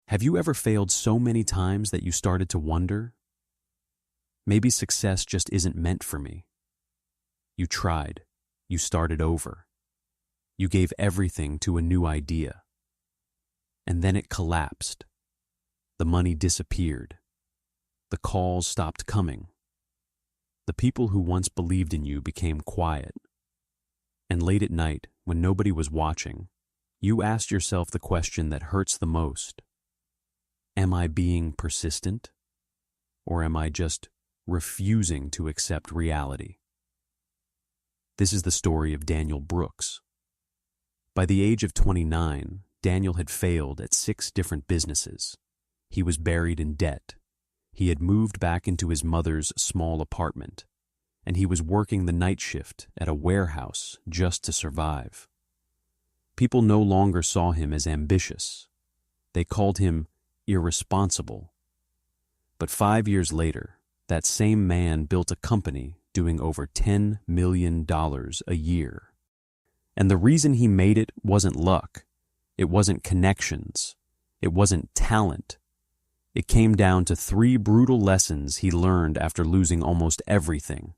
Have you ever failed so many times that you started to wonder, maybe success just isn't meant for me? You tried. You started over. You gave everything to a new idea. And then it collapsed. The money disappeared. The calls stopped coming. The people who once believed in you became quiet. And late at night, when nobody was watching, you asked yourself the question that hurts the most. Am I being persistent? Or am I just refusing to accept reality? This is the story of Daniel Brooks. By the age of 29, Daniel had failed at 6 different businesses. He was buried in debt. He had moved back into his mother's small apartment, and he was working the night shift at a warehouse just to survive. People no longer saw him as ambitious. They called him irresponsible. But 5 years later, that same man built a company doing over $10 million a year. And the reason he made it wasn't luck. It wasn't connections. It wasn't talent. It came down to 3 brutal lessons he learned after losing almost everything.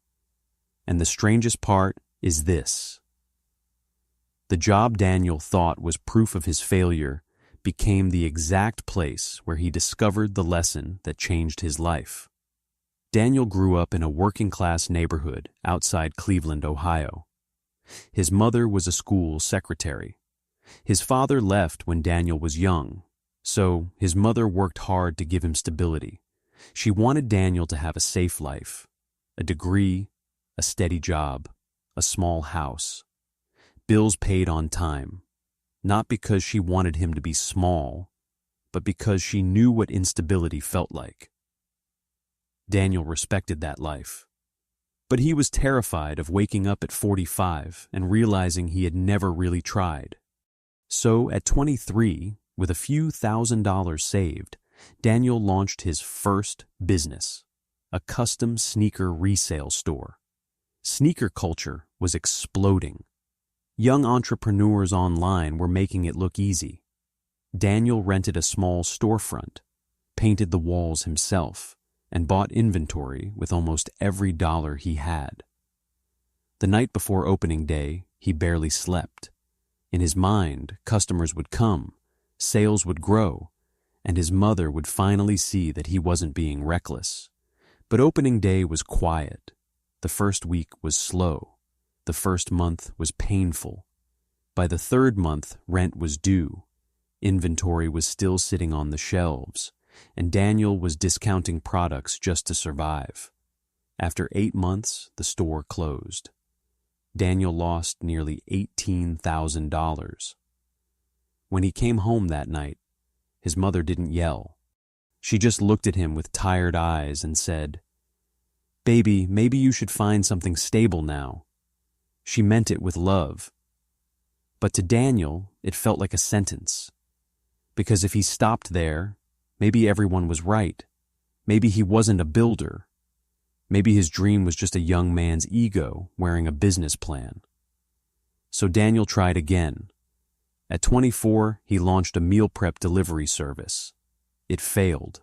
And the strangest part is this. The job Daniel thought was proof of his failure became the exact place where he discovered the lesson that changed his life. Daniel grew up in a working-class neighborhood outside Cleveland, Ohio. His mother was a school secretary. His father left when Daniel was young, so his mother worked hard to give him stability. She wanted Daniel to have a safe life, a degree, a steady job, a small house, bills paid on time, not because she wanted him to be small, but because she knew what instability felt like. Daniel respected that life. But he was terrified of waking up at 45 and realizing he had never really tried. So at 23, with a few $1,000s saved, Daniel launched his first business, a custom sneaker resale store. Sneaker culture was exploding. Young entrepreneurs online were making it look easy. Daniel rented a small storefront, painted the walls himself, and bought inventory with almost every dollar he had. The night before opening day, he barely slept. In his mind, customers would come, sales would grow, and his mother would finally see that he wasn't being reckless. But opening day was quiet. The first week was slow. The first month was painful. By the 3rd month, rent was due. Inventory was still sitting on the shelves, and Daniel was discounting products just to survive. After 8 months, the store closed. Daniel lost nearly $18,000. When he came home that night, his mother didn't yell. She just looked at him with tired eyes and said, "Baby, maybe you should find something stable now." She meant it with love. But to Daniel, it felt like a sentence. Because if he stopped there, maybe everyone was right. Maybe he wasn't a builder. Maybe his dream was just a young man's ego wearing a business plan. So Daniel tried again. At 24, he launched a meal prep delivery service. It failed.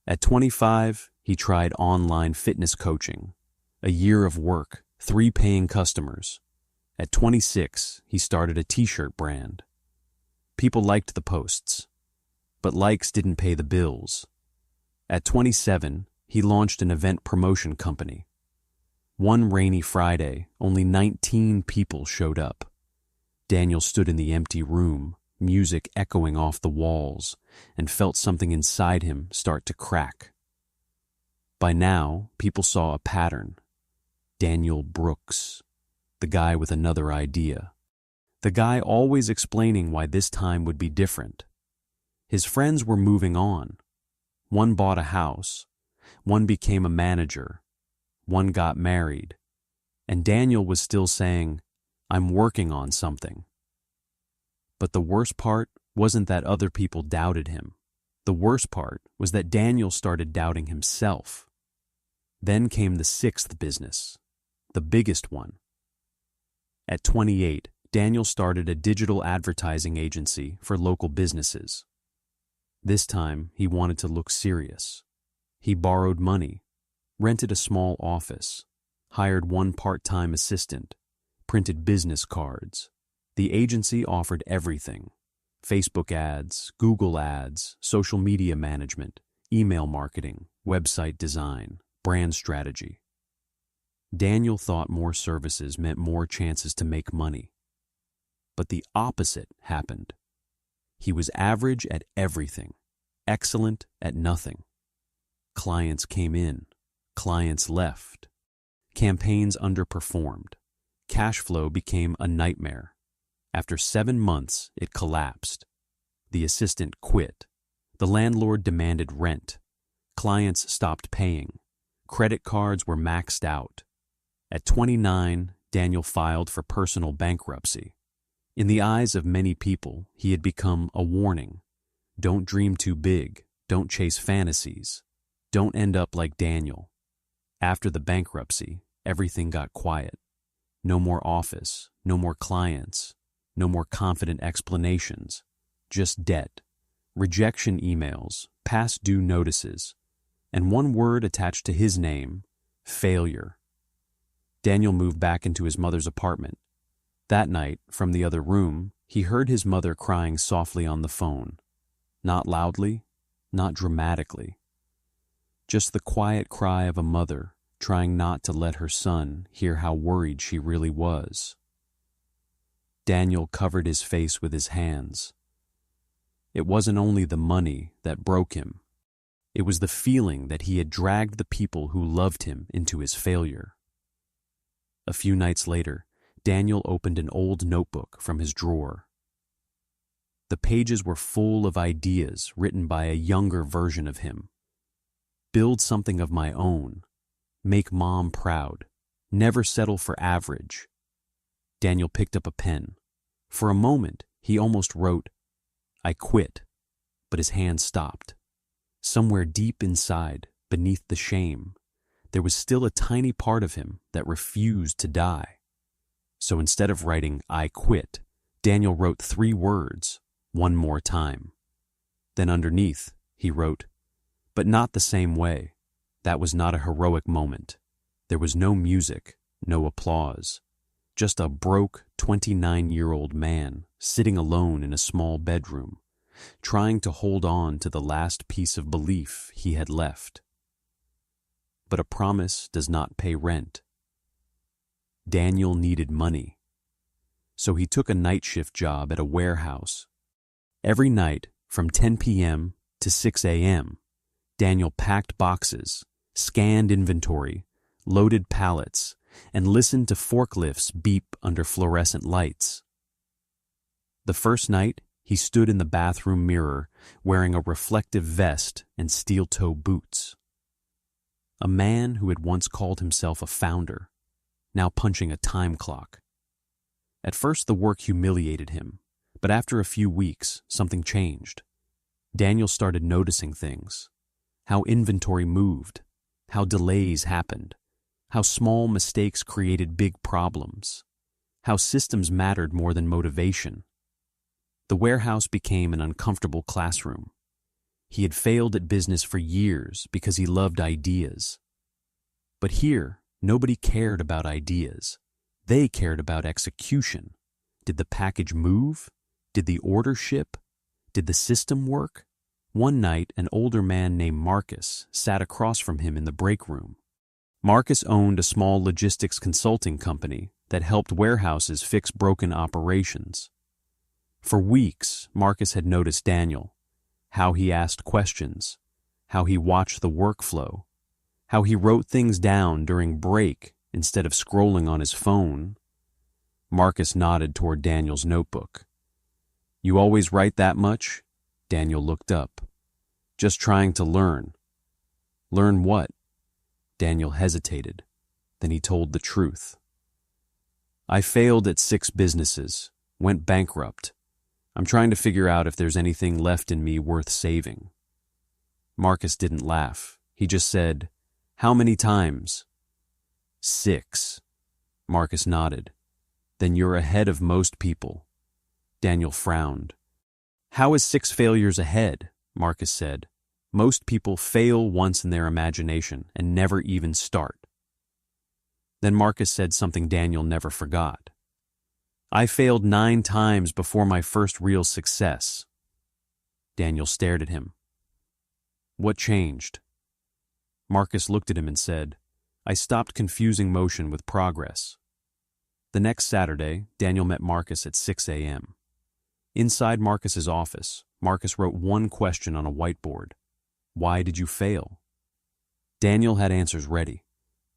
At 25, he tried online fitness coaching. A year of work, 3 paying customers. At 26, he started a t-shirt brand. People liked the posts, but likes didn't pay the bills. At 27, he launched an event promotion company. One rainy Friday, only 19 people showed up. Daniel stood in the empty room, music echoing off the walls, and felt something inside him start to crack. By now, people saw a pattern. Daniel Brooks, the guy with another idea. The guy always explaining why this time would be different. His friends were moving on. One bought a house. One became a manager. One got married. And Daniel was still saying, "I'm working on something." But the worst part wasn't that other people doubted him. The worst part was that Daniel started doubting himself. Then came the 6th business, the biggest one. At 28, Daniel started a digital advertising agency for local businesses. This time, he wanted to look serious. He borrowed money, rented a small office, hired one part-time assistant, printed business cards. The agency offered everything: Facebook ads, Google ads, social media management, email marketing, website design, brand strategy. Daniel thought more services meant more chances to make money. But the opposite happened. He was average at everything, excellent at nothing. Clients came in, clients left. Campaigns underperformed. Cash flow became a nightmare. After 7 months, it collapsed. The assistant quit. The landlord demanded rent. Clients stopped paying. Credit cards were maxed out. At 29, Daniel filed for personal bankruptcy. In the eyes of many people, he had become a warning. Don't dream too big. Don't chase fantasies. Don't end up like Daniel. After the bankruptcy, everything got quiet. No more office, no more clients, no more confident explanations. Just debt, rejection emails, past due notices, and one word attached to his name: failure. Daniel moved back into his mother's apartment. That night, from the other room, he heard his mother crying softly on the phone. Not loudly, not dramatically. Just the quiet cry of a mother trying not to let her son hear how worried she really was. Daniel covered his face with his hands. It wasn't only the money that broke him. It was the feeling that he had dragged the people who loved him into his failure. A few nights later, Daniel opened an old notebook from his drawer. The pages were full of ideas written by a younger version of him. Build something of my own. Make mom proud. Never settle for average. Daniel picked up a pen. For a moment, he almost wrote, "I quit," but his hand stopped. Somewhere deep inside, beneath the shame, there was still a tiny part of him that refused to die. So instead of writing, "I quit," Daniel wrote 3 words, "one more time." Then underneath, he wrote, "But not the same way. That was not a heroic moment. There was no music, no applause. Just a broke 29-year-old man sitting alone in a small bedroom, trying to hold on to the last piece of belief he had left." But a promise does not pay rent. Daniel needed money. So he took a night shift job at a warehouse. Every night, from 10 p.m. to 6 a.m., Daniel packed boxes, scanned inventory, loaded pallets, and listened to forklifts beep under fluorescent lights. The first night, he stood in the bathroom mirror wearing a reflective vest and steel-toe boots. A man who had once called himself a founder, now punching a time clock. At first, the work humiliated him, but after a few weeks, something changed. Daniel started noticing things: how inventory moved, how delays happened, how small mistakes created big problems, how systems mattered more than motivation. The warehouse became an uncomfortable classroom. He had failed at business for years because he loved ideas. But here, nobody cared about ideas. They cared about execution. Did the package move? Did the order ship? Did the system work? One night, an older man named Marcus sat across from him in the break room. Marcus owned a small logistics consulting company that helped warehouses fix broken operations. For weeks, Marcus had noticed Daniel, how he asked questions, how he watched the workflow, how he wrote things down during break instead of scrolling on his phone. Marcus nodded toward Daniel's notebook. "You always write that much?" Daniel looked up. "Just trying to learn." "Learn what?" Daniel hesitated. Then he told the truth. "I failed at 6 businesses, went bankrupt. I'm trying to figure out if there's anything left in me worth saving." Marcus didn't laugh. He just said, "How many times?" 6. Marcus nodded. "Then you're ahead of most people." Daniel frowned. "How is 6 failures ahead? Marcus said. Most people fail once in their imagination and never even start. Then Marcus said something Daniel never forgot. I failed 9 times before my first real success. Daniel stared at him. What changed? Marcus looked at him and said, I stopped confusing motion with progress. The next Saturday, Daniel met Marcus at 6 a.m. Inside Marcus's office, Marcus wrote one question on a whiteboard. Why did you fail? Daniel had answers ready.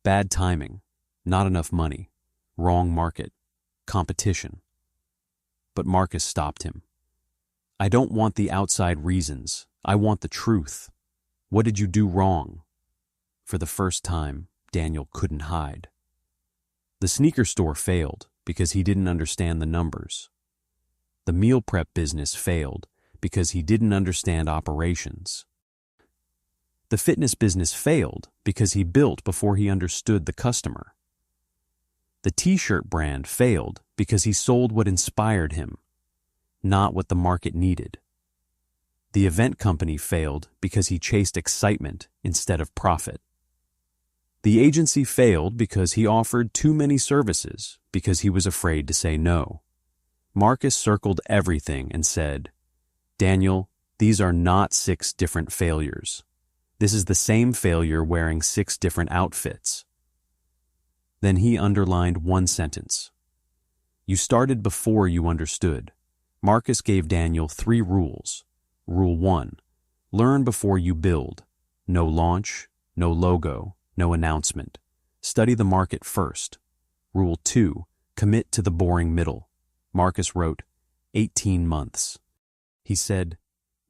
Bad timing, not enough money, wrong market, competition. But Marcus stopped him. I don't want the outside reasons. I want the truth. What did you do wrong? For the first time, Daniel couldn't hide. The sneaker store failed because he didn't understand the numbers. The meal prep business failed because he didn't understand operations. The fitness business failed because he built before he understood the customer. The t-shirt brand failed because he sold what inspired him, not what the market needed. The event company failed because he chased excitement instead of profit. The agency failed because he offered too many services because he was afraid to say no. Marcus circled everything and said, Daniel, these are not 6 different failures. This is the same failure wearing 6 different outfits. Then he underlined one sentence. You started before you understood. Marcus gave Daniel 3 rules. Rule 1, learn before you build. No launch, no logo, no announcement. Study the market first. Rule 2, commit to the boring middle. Marcus wrote, 18 months. He said,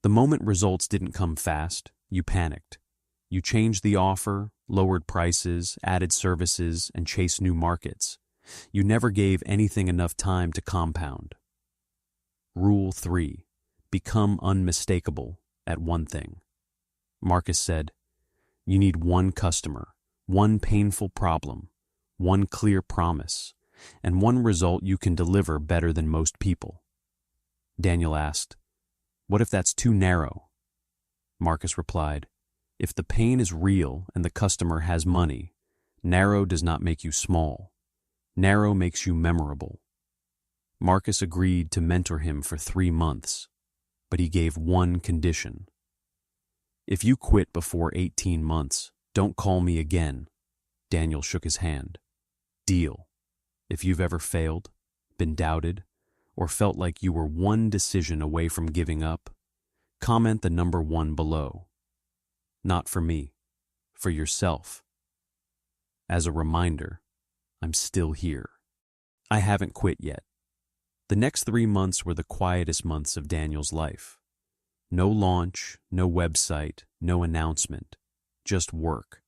the moment results didn't come fast, you panicked. You changed the offer, lowered prices, added services, and chased new markets. You never gave anything enough time to compound. Rule 3, become unmistakable at one thing. Marcus said, you need one customer, one painful problem, one clear promise, and one result you can deliver better than most people. Daniel asked, what if that's too narrow? Marcus replied, if the pain is real and the customer has money, narrow does not make you small. Narrow makes you memorable. Marcus agreed to mentor him for 3 months, but he gave one condition. If you quit before 18 months, don't call me again. Daniel shook his hand. Deal. If you've ever failed, been doubted, or felt like you were one decision away from giving up, comment the number 1 below. Not for me, for yourself. As a reminder, I'm still here. I haven't quit yet. The next 3 months were the quietest months of Daniel's life. No launch, no website, no announcement, just work.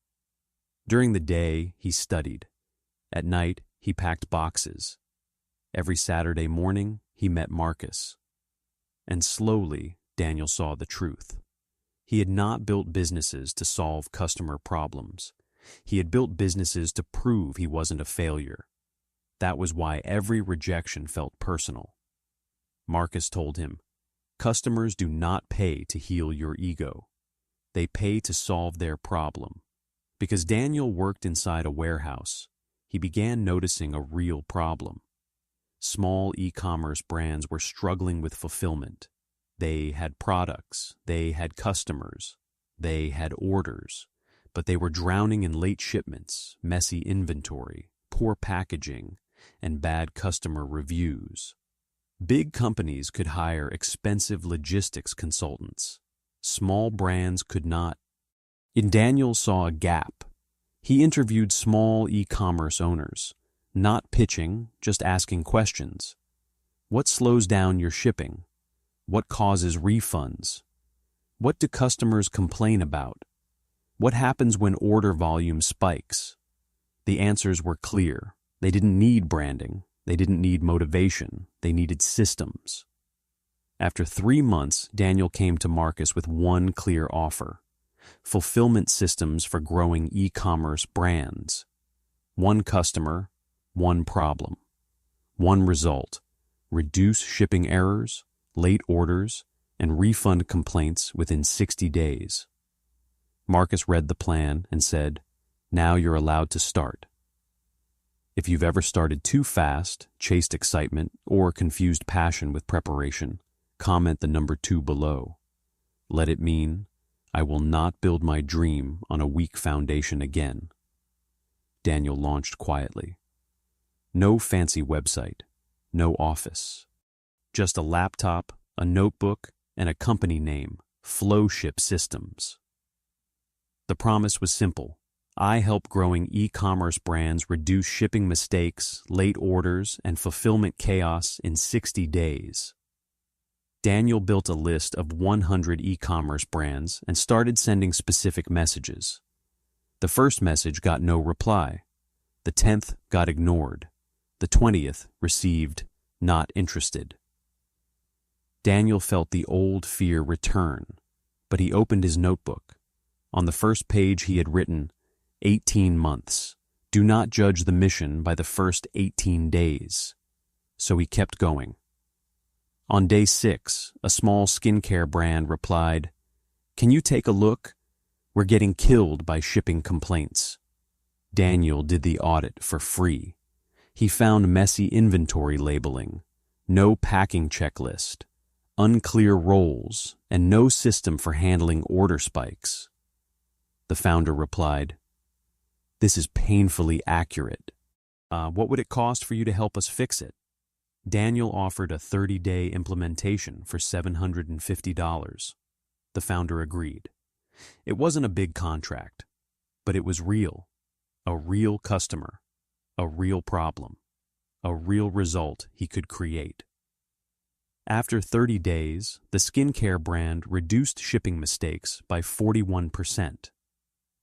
During the day, he studied. At night, he packed boxes. Every Saturday morning, he met Marcus. And slowly, Daniel saw the truth. He had not built businesses to solve customer problems. He had built businesses to prove he wasn't a failure. That was why every rejection felt personal. Marcus told him, customers do not pay to heal your ego. They pay to solve their problem. Because Daniel worked inside a warehouse, he began noticing a real problem. Small e-commerce brands were struggling with fulfillment. They had products, they had customers, they had orders, but they were drowning in late shipments, messy inventory, poor packaging, and bad customer reviews. Big companies could hire expensive logistics consultants. Small brands could not. And Daniel saw a gap. He interviewed small e-commerce owners, not pitching, just asking questions. What slows down your shipping? What causes refunds? What do customers complain about? What happens when order volume spikes? The answers were clear. They didn't need branding. They didn't need motivation. They needed systems. After 3 months, Daniel came to Marcus with one clear offer: fulfillment systems for growing e-commerce brands. One customer, one problem. One result: reduce shipping errors, late orders, and refund complaints within 60 days. Marcus read the plan and said, "Now you're allowed to start." If you've ever started too fast, chased excitement, or confused passion with preparation, comment the number 2 below. Let it mean, I will not build my dream on a weak foundation again. Daniel launched quietly. No fancy website, no office. Just a laptop, a notebook, and a company name, Flowship Systems. The promise was simple. I help growing e-commerce brands reduce shipping mistakes, late orders, and fulfillment chaos in 60 days. Daniel built a list of 100 e-commerce brands and started sending specific messages. The first message got no reply. The 10th got ignored. The 20th received "not interested." Daniel felt the old fear return, but he opened his notebook. On the first page he had written, 18 months. Do not judge the mission by the first 18 days. So he kept going. On day 6, a small skincare brand replied, "Can you take a look? We're getting killed by shipping complaints." Daniel did the audit for free. He found messy inventory labeling, no packing checklist, unclear roles, and no system for handling order spikes. The founder replied, "This is painfully accurate. What would it cost for you to help us fix it?" Daniel offered a 30-day implementation for $750. The founder agreed. It wasn't a big contract, but it was real. A real customer, a real problem, a real result he could create. After 30 days, the skincare brand reduced shipping mistakes by 41%.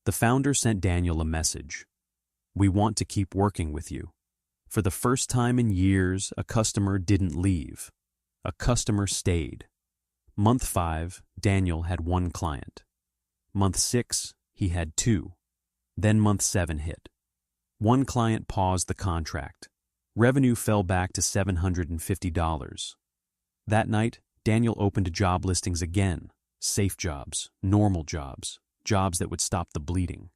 The founder sent Daniel a message. "We want to keep working with you." For the first time in years, a customer didn't leave. A customer stayed. Month 5, Daniel had 1 client. Month 6, he had 2. Then month 7 hit. 1 client paused the contract. Revenue fell back to $750. That night, Daniel opened job listings again. Safe jobs, normal jobs, jobs that would stop the bleeding.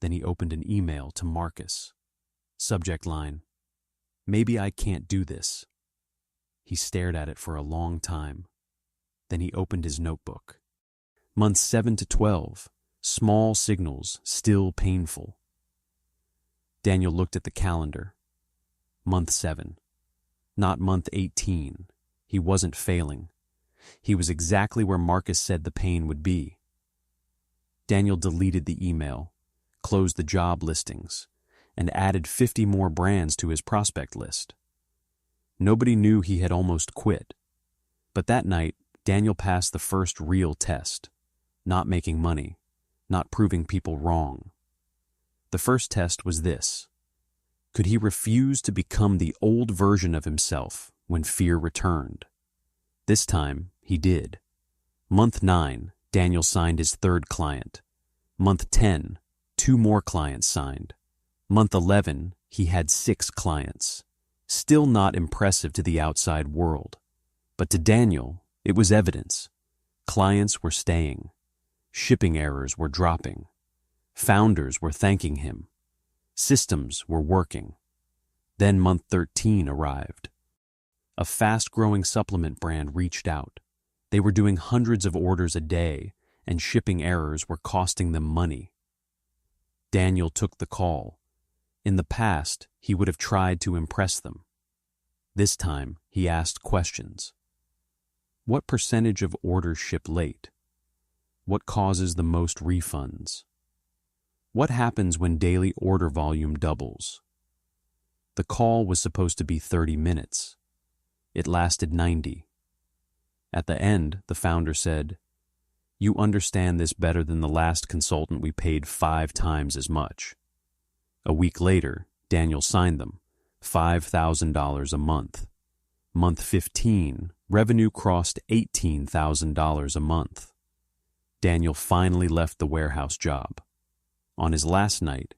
Then he opened an email to Marcus. Subject line, "Maybe I can't do this." He stared at it for a long time. Then he opened his notebook. Months 7 to 12, small signals, still painful. Daniel looked at the calendar. Month 7. Not month 18. He wasn't failing. He was exactly where Marcus said the pain would be. Daniel deleted the email, closed the job listings, and added 50 more brands to his prospect list. Nobody knew he had almost quit. But that night, Daniel passed the first real test. Not making money, not proving people wrong. The first test was this. Could he refuse to become the old version of himself when fear returned? This time, he did. Month 9, Daniel signed his 3rd client. Month 10, 2 more clients signed. Month 11, he had 6 clients. Still not impressive to the outside world. But to Daniel, it was evidence. Clients were staying. Shipping errors were dropping. Founders were thanking him. Systems were working. Then month 13 arrived. A fast-growing supplement brand reached out. They were doing hundreds of orders a day, and shipping errors were costing them money. Daniel took the call. In the past, he would have tried to impress them. This time, he asked questions. What percentage of orders ship late? What causes the most refunds? What happens when daily order volume doubles? The call was supposed to be 30 minutes. It lasted 90. At the end, the founder said, "You understand this better than the last consultant we paid 5 times as much." A week later, Daniel signed them, $5,000 a month. Month 15, revenue crossed $18,000 a month. Daniel finally left the warehouse job. On his last night,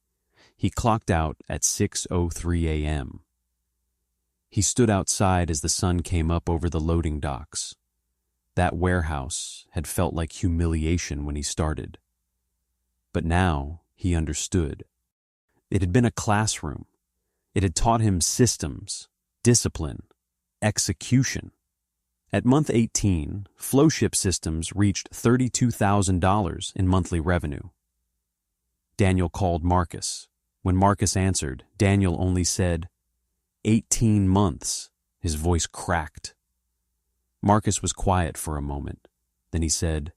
he clocked out at 6:03 a.m. He stood outside as the sun came up over the loading docks. That warehouse had felt like humiliation when he started. But now he understood. It had been a classroom. It had taught him systems, discipline, execution. At month 18, Flowship Systems reached $32,000 in monthly revenue. Daniel called Marcus. When Marcus answered, Daniel only said, 18 months. His voice cracked. Marcus was quiet for a moment. Then he said,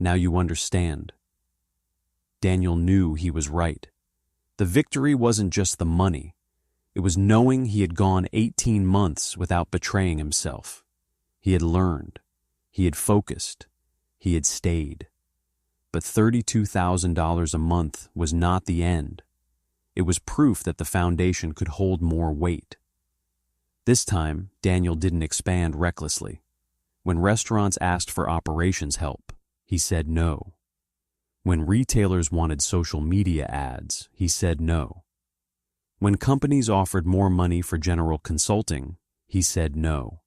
now you understand. Daniel knew he was right. The victory wasn't just the money. It was knowing he had gone 18 months without betraying himself. He had learned. He had focused. He had stayed. But $32,000 a month was not the end. It was proof that the foundation could hold more weight. This time, Daniel didn't expand recklessly. When restaurants asked for operations help, he said no. When retailers wanted social media ads, he said no. When companies offered more money for general consulting, he said no.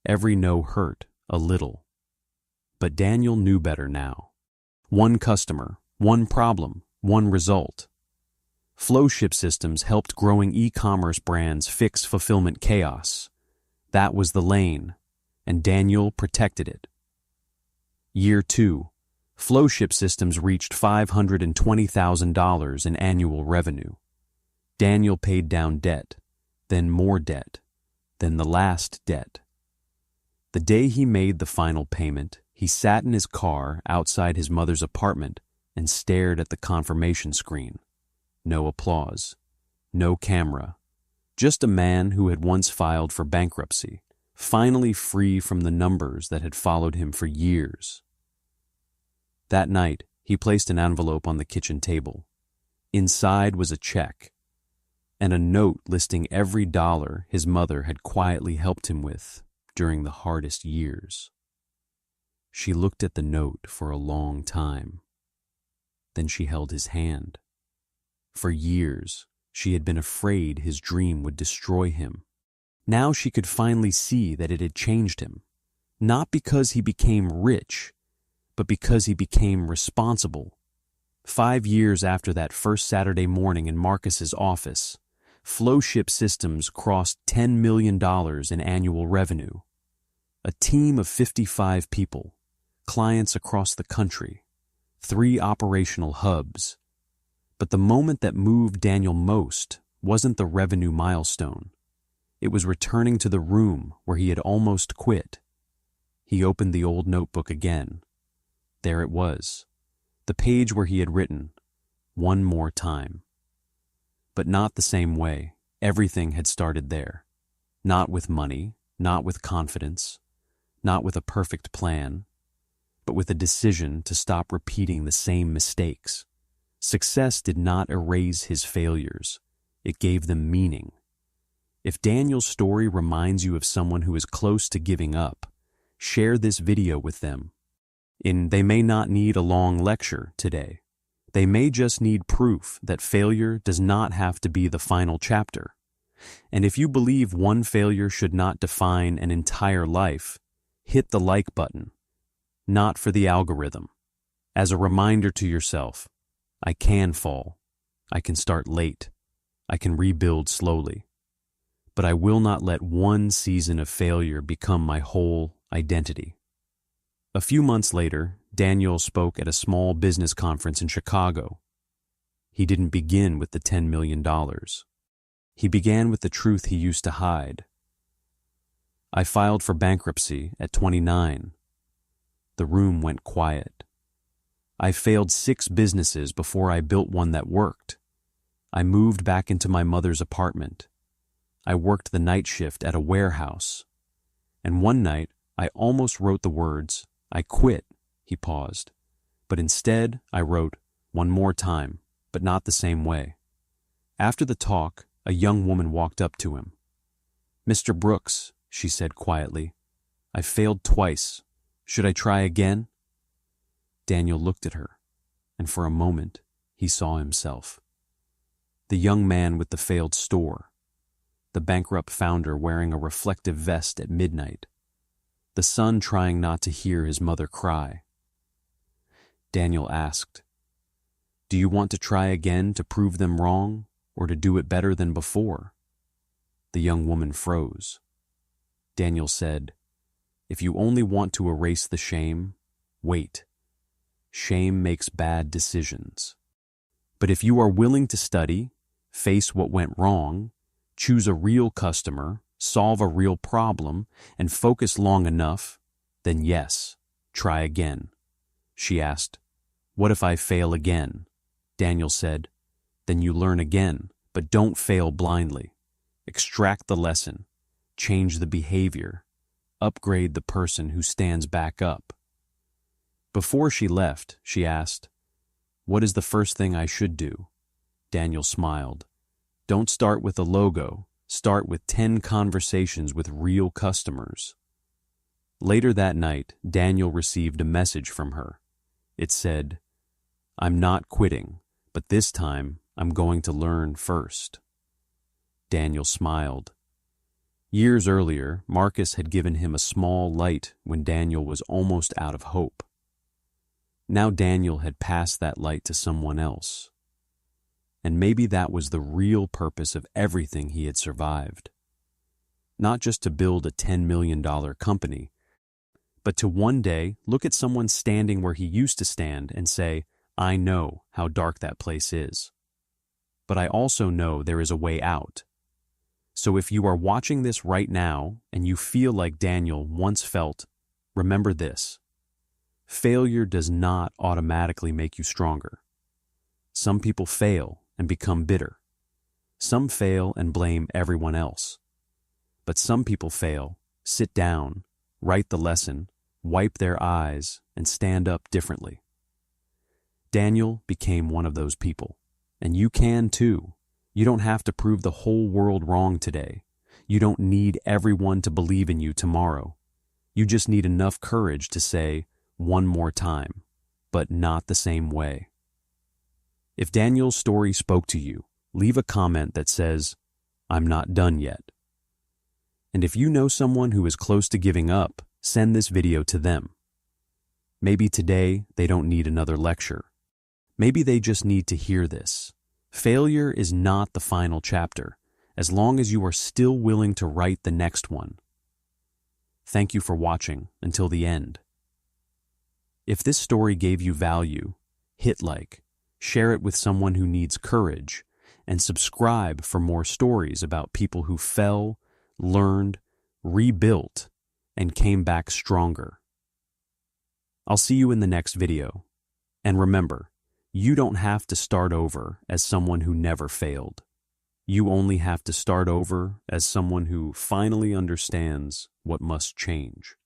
Every no hurt a little. But Daniel knew better now. One customer, one problem, one result. Flowship Systems helped growing e-commerce brands fix fulfillment chaos. That was the lane, and Daniel protected it. Year 2, Flowship Systems reached $520,000 in annual revenue. Daniel paid down debt, then more debt, then the last debt. The day he made the final payment, he sat in his car outside his mother's apartment and stared at the confirmation screen. No applause, no camera, just a man who had once filed for bankruptcy, finally free from the numbers that had followed him for years. That night, he placed an envelope on the kitchen table. Inside was a check, and a note listing every dollar his mother had quietly helped him with during the hardest years. She looked at the note for a long time. Then she held his hand. For years, she had been afraid his dream would destroy him. Now she could finally see that it had changed him, not because he became rich, but because he became responsible. 5 years after that first Saturday morning in Marcus's office, Flowship Systems crossed $10 million in annual revenue. A team of 55 people, clients across the country, 3 operational hubs. But the moment that moved Daniel most wasn't the revenue milestone. It was returning to the room where he had almost quit. He opened the old notebook again. There it was, the page where he had written, "One more time." But not the same way. Everything had started there. Not with money, not with confidence, not with a perfect plan, but with a decision to stop repeating the same mistakes. Success did not erase his failures. It gave them meaning. If Daniel's story reminds you of someone who is close to giving up, share this video with them. They may not need a long lecture today. They may just need proof that failure does not have to be the final chapter. And if you believe one failure should not define an entire life, hit the like button. Not for the algorithm. As a reminder to yourself, I can fall. I can start late. I can rebuild slowly. But I will not let one season of failure become my whole identity. A few months later, Daniel spoke at a small business conference in Chicago. He didn't begin with the $10 million. He began with the truth he used to hide. I filed for bankruptcy at 29. The room went quiet. I failed 6 businesses before I built one that worked. I moved back into my mother's apartment. I worked the night shift at a warehouse. And one night, I almost wrote the words, "I quit." He paused. But instead, I wrote, "One more time," but not the same way. After the talk, a young woman walked up to him. "Mr. Brooks," she said quietly, "I failed twice. Should I try again?" Daniel looked at her, and for a moment, he saw himself. The young man with the failed store. The bankrupt founder wearing a reflective vest at midnight. the son trying not to hear his mother cry. Daniel asked, "Do you want to try again to prove them wrong, or to do it better than before?" The young woman froze. Daniel said, "If you only want to erase the shame, wait. Shame makes bad decisions. But if you are willing to study, face what went wrong, choose a real customer, solve a real problem, and focus long enough, then yes, try again." She asked, "What if I fail again?" Daniel said, "Then you learn again, but don't fail blindly. Extract the lesson, change the behavior, upgrade the person who stands back up." Before she left, she asked, "What is the first thing I should do?" Daniel smiled. "Don't start with a logo. Start with 10 conversations with real customers." Later that night, Daniel received a message from her. It said, "I'm not quitting, but this time I'm going to learn first." Daniel smiled. Years earlier, Marcus had given him a small light when Daniel was almost out of hope. Now Daniel had passed that light to someone else. And maybe that was the real purpose of everything he had survived. Not just to build a $10 million company, but to one day look at someone standing where he used to stand and say, "I know how dark that place is. But I also know there is a way out." So if you are watching this right now and you feel like Daniel once felt, remember this: failure does not automatically make you stronger. Some people fail and become bitter. Some fail and blame everyone else. But some people fail, sit down, write the lesson, wipe their eyes, and stand up differently. Daniel became one of those people, and you can too. You don't have to prove the whole world wrong today. You don't need everyone to believe in you tomorrow. You just need enough courage to say, "One more time," but not the same way. If Daniel's story spoke to you, leave a comment that says, "I'm not done yet." And if you know someone who is close to giving up, send this video to them. Maybe today they don't need another lecture. Maybe they just need to hear this. Failure is not the final chapter, as long as you are still willing to write the next one. Thank you for watching until the end. If this story gave you value, hit like, share it with someone who needs courage, and subscribe for more stories about people who fell, learned, rebuilt, and came back stronger. I'll see you in the next video. And remember, you don't have to start over as someone who never failed. You only have to start over as someone who finally understands what must change.